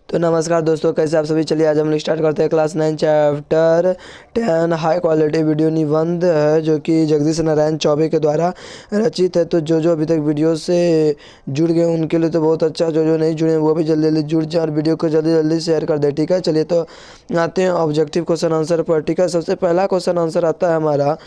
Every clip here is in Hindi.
तो नमस्कार दोस्तों, कैसे आप सभी। चलिए आज हम लोग स्टार्ट करते हैं class 9 chapter 10 high quality video निबंध है, जो कि जगदीश नारायण चौबे के द्वारा रचित है। तो जो अभी तक वीडियो से जुड़ गए उनके लिए तो बहुत अच्छा, जो नहीं जुड़े वो भी जल्दी जल्दी जुड़ जाए और वीडियो को जल्दी जल्दी शेयर कर दे। ठीक है, चलिए तो आते हैं ऑब्जेक्टिव क्वेश्चन आंसर पर। ठीक है, सबसे पहला क्वेश्चन आंसर आता है हमारा,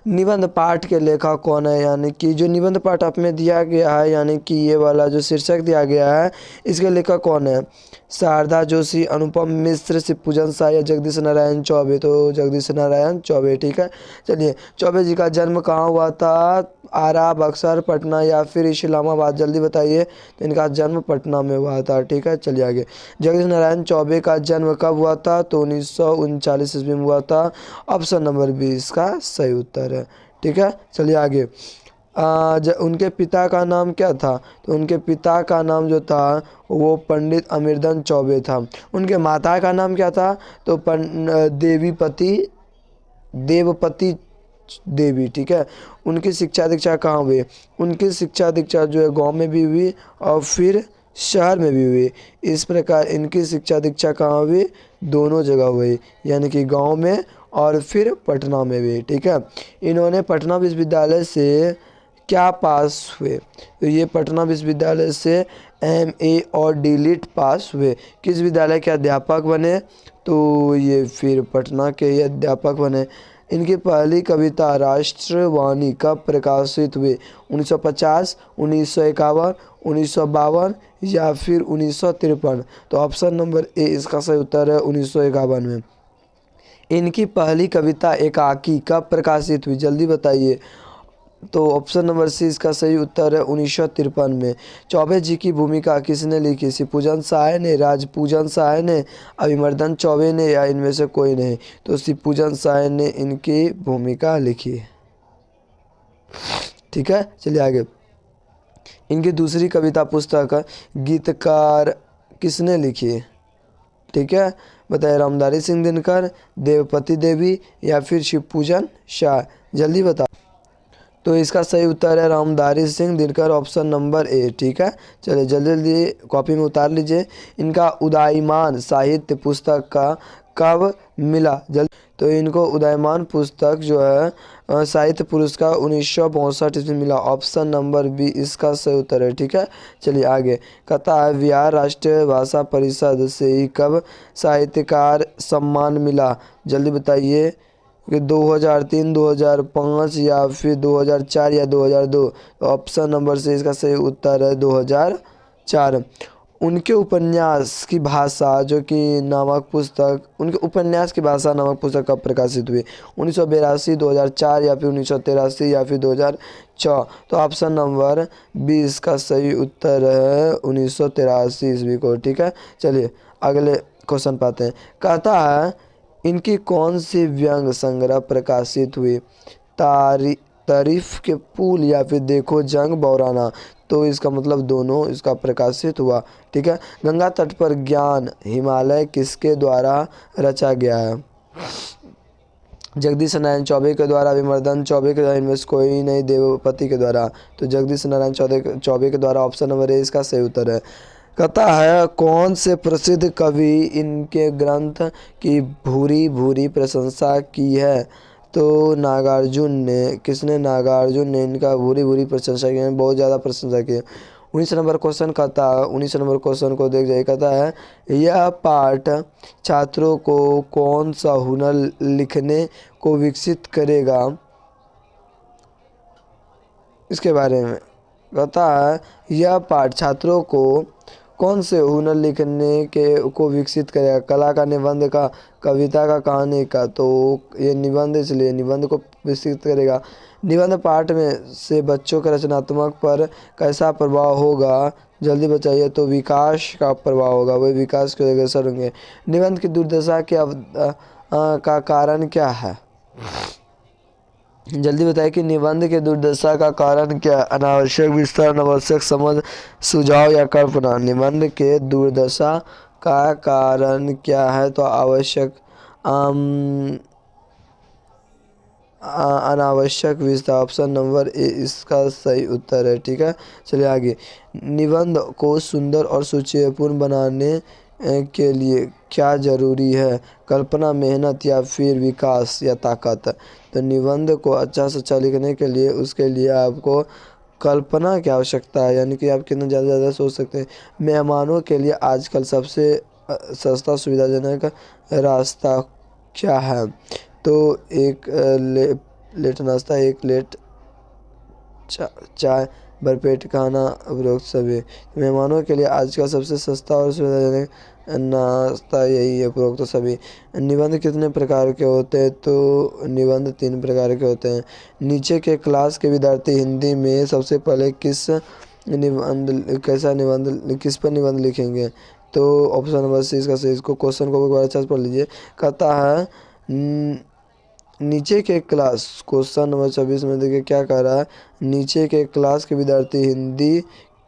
निबंध पाठ के लेखक कौन है। यानी कि जो निबंध पाठ आप में दिया गया है, यानी कि ये वाला जो शीर्षक दिया गया है, इसके लेखक कौन है। शारदा जोशी, अनुपम मिश्र, शिवपूजन शाह या जगदीश नारायण चौबे। तो जगदीश नारायण चौबे। ठीक है, चलिए चौबे जी का जन्म कहाँ हुआ था। आरा, बक्सर, पटना या फिर इस्लामाबाद, जल्दी बताइए। तो इनका जन्म पटना में हुआ था। ठीक है, चलिए आगे। जगदीश नारायण चौबे का जन्म कब हुआ था। तो 1939 ईस्वी में हुआ था। ऑप्शन नंबर 20 का सही उत्तर है। ठीक है, चलिए आगे। उनके पिता का नाम क्या था। तो उनके पिता का नाम जो था वो पंडित अमीरदन चौबे था। उनके माता का नाम क्या था। तो देवपति देवी। ठीक है, उनकी शिक्षा दीक्षा कहाँ हुई। उनकी शिक्षा दीक्षा जो है गांव में भी हुई और फिर शहर में भी हुई। इस प्रकार इनकी शिक्षा दीक्षा कहाँ हुई, दोनों जगह हुई, यानी कि गांव में और फिर पटना में भी। ठीक है, इन्होंने पटना विश्वविद्यालय से क्या पास हुए। तो ये पटना विश्वविद्यालय से MA और D.Litt पास हुए। किस विद्यालय के अध्यापक बने। तो ये फिर पटना के ही अध्यापक बने। इनकी पहली कविता राष्ट्रवाणी कब प्रकाशित हुई। 1950, 1951, 1952 या फिर 1953। तो ऑप्शन नंबर ए इसका सही उत्तर है, 1951 में। इनकी पहली कविता एकाकी कब प्रकाशित हुई, जल्दी बताइए। तो ऑप्शन नंबर सी इसका सही उत्तर है, 1953 में। चौबे जी की भूमिका किसने लिखी। शिवपूजन शाह ने, राजपूजन शाह ने, अभिमर्दन चौबे ने या इनमें से कोई नहीं। तो शिवपूजन शाह ने इनकी भूमिका लिखी। ठीक है, चलिए आगे। इनकी दूसरी कविता पुस्तक गीतकार किसने लिखी। ठीक है, बताइए। रामधारी सिंह दिनकर, देवपति देवी या फिर शिवपूजन शाह, जल्दी बताओ। तो इसका सही उत्तर है Ramdhari Singh Dinkar, option number A. ठीक है, चलिए जल्दी जल्दी कॉपी में उतार लीजिए। इनका उदयमान साहित्य पुस्तक का कब मिला, जल्दी। तो इनको उदयमान पुस्तक जो है साहित्य पुरस्कार 1962 ईस्वी मिला। ऑप्शन नंबर बी इसका सही उत्तर है। ठीक है, चलिए आगे। कहता है बिहार राष्ट्रीय भाषा परिषद से ही कब साहित्यकार सम्मान मिला, जल्दी बताइए। कि 2003, 2005 या फिर 2004 या 2002। तो ऑप्शन नंबर से इसका सही उत्तर है 2004। उनके उपन्यास की भाषा जो कि नामक पुस्तक, उनके उपन्यास की भाषा नामक पुस्तक कब प्रकाशित हुई। 1982, 2004 या फिर 1983 या फिर 2004। तो ऑप्शन नंबर 20 का सही उत्तर है 1983 ईस्वी को। ठीक है, चलिए अगले क्वेश्चन पाते हैं। कहता है इनकी कौन सी व्यंग संग्रह प्रकाशित हुई। तारीफ के पुल या फिर देखो जंग बौराना। तो इसका मतलब दोनों इसका प्रकाशित हुआ। ठीक है, गंगा तट पर ज्ञान हिमालय किसके द्वारा रचा गया है। जगदीश नारायण चौबे के द्वारा, अभिमर्दन चौबे के द्वारा, इनमें से कोई नहीं, देवपति के द्वारा। तो जगदीश नारायण चौबे के द्वारा, ऑप्शन नंबर ए इसका सही उत्तर है। कहता है कौन से प्रसिद्ध कवि इनके ग्रंथ की भूरी भूरी प्रशंसा की है। तो नागार्जुन ने। किसने, नागार्जुन ने इनका भूरी भूरी प्रशंसा की है, बहुत ज़्यादा प्रशंसा की है। 19 नंबर क्वेश्चन कहता है, 19 नंबर क्वेश्चन को देख जाइए। कहता है यह पाठ छात्रों को कौन सा हुनर लिखने को विकसित करेगा, इसके बारे में। कहता है यह पाठ छात्रों को कौन से हुनर लिखने के को विकसित करेगा। कला का, निबंध का, कविता का, कहानी का। तो ये निबंध, इसलिए निबंध को विकसित करेगा। निबंध पाठ में से बच्चों के रचनात्मक पर कैसा प्रभाव होगा, जल्दी बताइए। तो विकास का प्रभाव होगा, वही विकास के अग्रसर होंगे। निबंध की दुर्दशा के का कारण क्या है, जल्दी बताइए कि निबंध के दुर्दशा का कारण क्या। अनावश्यक विस्तार, अनावश्यक समझ, सुझाव या कल्पना। निबंध के दुर्दशा का कारण क्या है। तो आवश्यक अनावश्यक विस्तार, ऑप्शन नंबर ए इसका सही उत्तर है। ठीक है, चलिए आगे। निबंध को सुंदर और सुचिपूर्ण बनाने के लिए क्या जरूरी है? कल्पना, मेहनत या फिर विकास या ताकत? तो निबंध को अच्छा से अच्छा लिखने के लिए उसके लिए आपको कल्पना की आवश्यकता है, यानी कि आप कितना ज़्यादा सोच सकते हैं। मेहमानों के लिए आजकल सबसे सस्ता सुविधाजनक रास्ता क्या है? तो एक लेट नाश्ता, एक लेट चाय, भरपेट खाना, उपरोक्त सभी। मेहमानों के लिए आज का सबसे सस्ता और सुविधाजनक नाश्ता यही है, उपरोक्त सभी। निबंध कितने प्रकार के होते हैं? तो निबंध 3 प्रकार के होते हैं। नीचे के क्लास के विद्यार्थी हिंदी में सबसे पहले किस पर निबंध लिखेंगे? तो ऑप्शन नंबर सी इसका सही। इसको क्वेश्चन को एक बार अच्छा से पढ़ लीजिए। कहता है नीचे के क्लास, क्वेश्चन नंबर 26 में देखिए क्या कह रहा है। नीचे के क्लास के विद्यार्थी हिंदी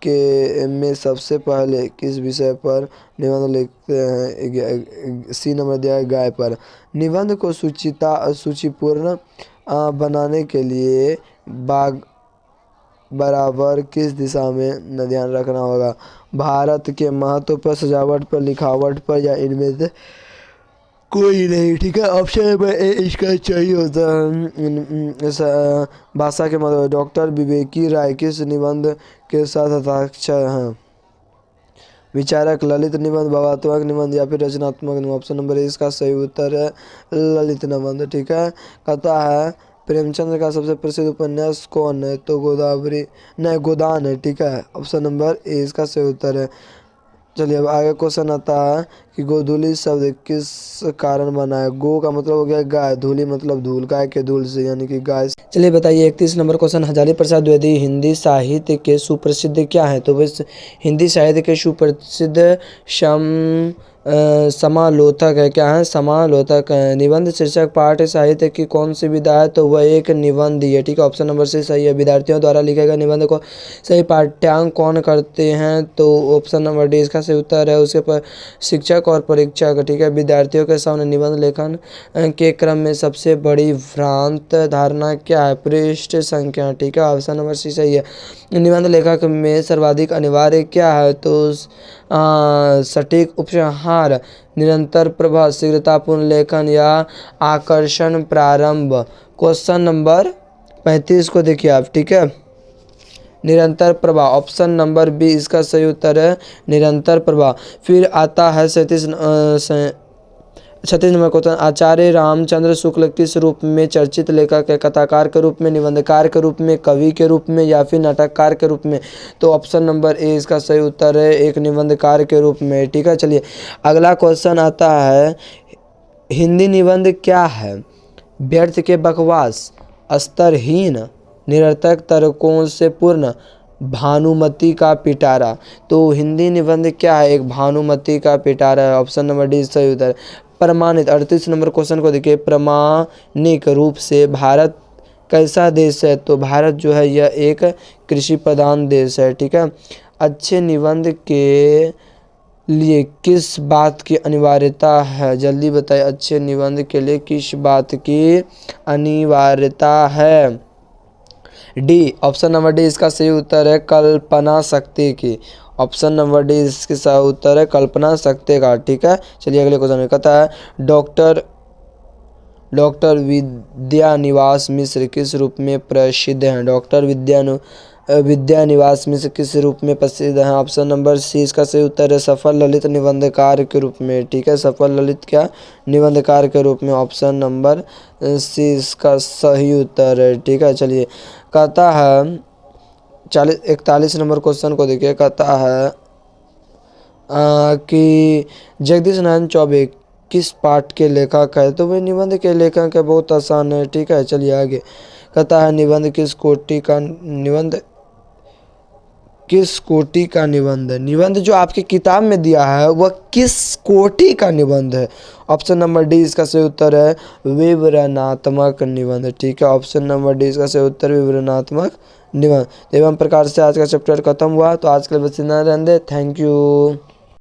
के में सबसे पहले किस विषय पर निबंध लिखते हैं? सी नंबर दिया है गाय पर। निबंध को सूचिपूर्ण बनाने के लिए बराबर किस दिशा में न ध्यान रखना होगा? भारत के महत्व पर, सजावट पर, लिखावट पर, या इनमें से कोई नहीं। ठीक है, ऑप्शन नंबर ए इसका चाहिए होता है। भाषा के मतलब डॉक्टर विवेकी राय किस निबंध के साथ हस्ताक्षर हैं? विचारक, ललित निबंध, भावात्मक निबंध या फिर रचनात्मक निबंध? ऑप्शन नंबर ए इसका सही उत्तर है ललित निबंध। ठीक है, कहता है प्रेमचंद का सबसे प्रसिद्ध उपन्यास कौन है? तो गोदान है। ठीक है, ऑप्शन नंबर ए इसका सही उत्तर है। चलिए अब आगे क्वेश्चन आता है कि गोधूली शब्द किस कारण बना है? गो का मतलब हो गया गाय, धूली मतलब धूल, गाय के धूल से, यानी कि गाय। चलिए बताइए 31 नंबर क्वेश्चन, हजारी प्रसाद द्विवेदी हिंदी साहित्य के सुप्रसिद्ध क्या है? तो बस हिंदी साहित्य के सुप्रसिद्ध समालोचक है। क्या है? समालोचक है। निबंध शीर्षक पाठ साहित्य की कौन सी विधा है? तो वह एक निबंध ही है। ठीक है, ऑप्शन नंबर से सही है। विद्यार्थियों द्वारा लिखे गए निबंध को सही पाठ्यांक कौन करते हैं? तो ऑप्शन नंबर डी इसका सही उत्तर है। उसके पर शिक्षक और परीक्षक। ठीक है, विद्यार्थियों के सामने निबंध लेखन के क्रम में सबसे बड़ी भ्रांत धारणा क्या है? पृष्ठ संख्या। ठीक है, ऑप्शन नंबर सी सही है। निबंध लेखक में सर्वाधिक अनिवार्य क्या है? तो सटीक उपसंहार, निरंतर प्रवाह, शीघ्रतापूर्ण लेखन या आकर्षण प्रारंभ? क्वेश्चन नंबर 35 को देखिए आप। ठीक है, निरंतर प्रवाह, ऑप्शन नंबर बी इसका सही उत्तर है निरंतर प्रवाह। फिर आता है 36 नंबर क्वेश्चन, आचार्य रामचंद्र शुक्ल किस रूप में चर्चित लेखक है? कथाकार के रूप में, निबंधकार के रूप में, कवि के रूप में, या फिर नाटककार के रूप में? तो ऑप्शन नंबर ए इसका सही उत्तर है एक निबंधकार के रूप में। ठीक है, चलिए अगला क्वेश्चन आता है, हिंदी निबंध क्या है? व्यर्थ के बकवास, स्तरहीन, निरर्थक तर्कों से पूर्ण, भानुमति का पिटारा? तो हिंदी निबंध क्या है? एक भानुमति का पिटारा है। ऑप्शन नंबर डी सही उत्तर। प्रमाणित, 38 नंबर क्वेश्चन को देखिए, प्रामाणिक रूप से भारत कैसा देश है? तो भारत जो है यह एक कृषि प्रधान देश है। ठीक है, अच्छे निबंध के लिए किस बात की अनिवार्यता है? जल्दी बताइए, अच्छे निबंध के लिए किस बात की अनिवार्यता है? डी, ऑप्शन नंबर डी इसका सही उत्तर है कल्पना शक्ति की। ऑप्शन नंबर डी इसका सही उत्तर है कल्पना शक्ति का। ठीक है, चलिए अगले क्वेश्चन में कहता है डॉक्टर विद्यानिवास मिश्र किस रूप में प्रसिद्ध हैं? डॉक्टर विद्यानिवास मिश्र किस रूप में प्रसिद्ध हैं? ऑप्शन नंबर सी इसका सही उत्तर है सफल ललित निबंधकार के रूप में। ठीक है, सफल ललित क्या निबंधकार के रूप में। ऑप्शन नंबर सी इसका सही उत्तर है। ठीक है, चलिए कहता है 41 नंबर क्वेश्चन को देखिए, कहता है कि जगदीश नारायण चौबे किस पाठ के लेखक है? तो वे निबंध के लेखक है, बहुत आसान है। ठीक है, चलिए आगे कहता है निबंध किस कोटि का निबंध है? निबंध जो आपकी किताब में दिया है वह किस कोटि का निबंध है? ऑप्शन नंबर डी इसका सही उत्तर है विवरणात्मक निबंध। ठीक है, ऑप्शन नंबर डी इसका सही उत्तर विवरणात्मक निबंध। एवं प्रकार से आज का चैप्टर खत्म हुआ। तो आज के लिए बस इतना रहने दे। Thank you.